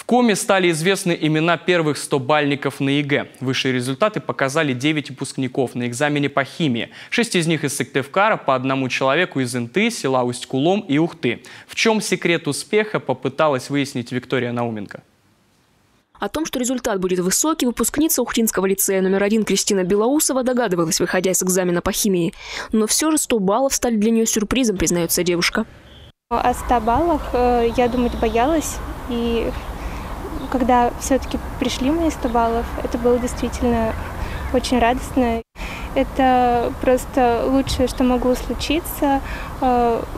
В Коми стали известны имена первых 100-бальников на ЕГЭ. Высшие результаты показали 9 выпускников на экзамене по химии. 6 из них из Сыктывкара, по одному человеку из Инты, села Усть-Кулом и Ухты. В чем секрет успеха, попыталась выяснить Виктория Науменко. О том, что результат будет высокий, выпускница Ухтинского лицея номер 1 Кристина Белоусова догадывалась, выходя с экзамена по химии. Но все же 100 баллов стали для нее сюрпризом, признается девушка. О 100 баллах я думать боялась. И когда все-таки пришли мои 100 баллов, это было действительно очень радостно. Это просто лучшее, что могло случиться,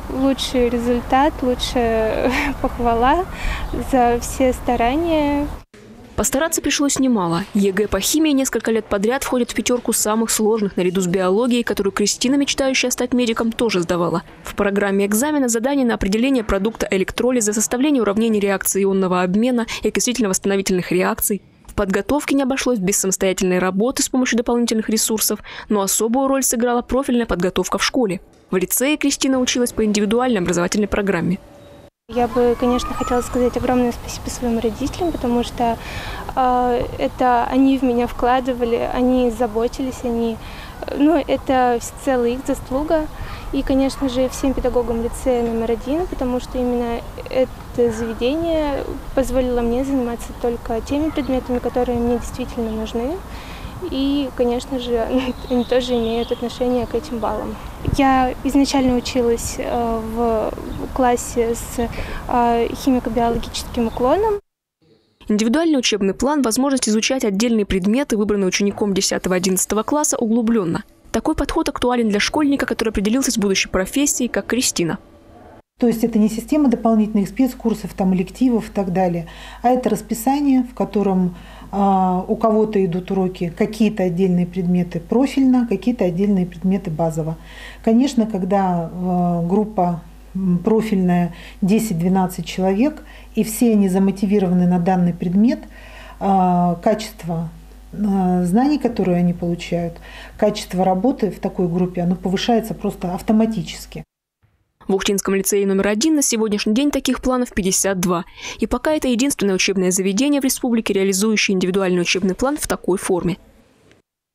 лучший результат, лучшая похвала за все старания. Постараться пришлось немало. ЕГЭ по химии несколько лет подряд входит в 5 самых сложных, наряду с биологией, которую Кристина, мечтающая стать медиком, тоже сдавала. В программе экзамена задания на определение продукта электролиза, составление уравнений реакции ионного обмена и окислительно-восстановительных реакций. В подготовке не обошлось без самостоятельной работы с помощью дополнительных ресурсов, но особую роль сыграла профильная подготовка в школе. В лицее Кристина училась по индивидуальной образовательной программе. Я бы, конечно, хотела сказать огромное спасибо своим родителям, потому что это они в меня вкладывали, они заботились, это всецело их заслуга. И, конечно же, всем педагогам лицея номер 1, потому что именно это заведение позволило мне заниматься только теми предметами, которые мне действительно нужны. И, конечно же, они тоже имеют отношение к этим баллам. Я изначально училась в классе с химико-биологическим уклоном. Индивидуальный учебный план – возможность изучать отдельные предметы, выбранные учеником 10-11 класса, углубленно. Такой подход актуален для школьника, который определился с будущей профессией, как Кристина. То есть это не система дополнительных спецкурсов, элективов и так далее, а это расписание, в котором у кого-то идут уроки, какие-то отдельные предметы профильно, какие-то отдельные предметы базово. Конечно, когда группа профильная 10-12 человек, и все они замотивированы на данный предмет, качество знаний, которые они получают, качество работы в такой группе, оно повышается просто автоматически. В Ухтинском лицее номер 1 на сегодняшний день таких планов 52. И пока это единственное учебное заведение в республике, реализующее индивидуальный учебный план в такой форме.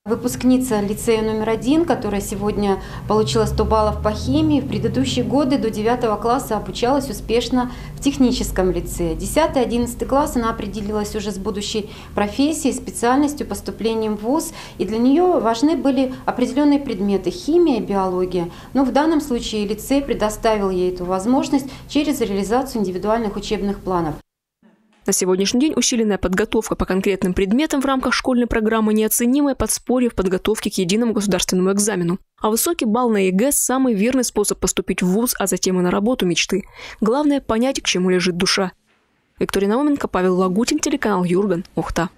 Выпускница лицея номер 1, которая сегодня получила 100 баллов по химии, в предыдущие годы до 9 класса обучалась успешно в техническом лицее. 10-11 класс она определилась уже с будущей профессией, специальностью, поступлением в вуз. И для нее важны были определенные предметы – химия, биология. Но в данном случае лицей предоставил ей эту возможность через реализацию индивидуальных учебных планов. На сегодняшний день усиленная подготовка по конкретным предметам в рамках школьной программы – неоценимое подспорье в подготовке к единому государственному экзамену. А высокий балл на ЕГЭ – самый верный способ поступить в вуз, а затем и на работу мечты. Главное – понять, к чему лежит душа. Виктория Науменко, Павел Лагутин, телеканал Юрган, Ухта.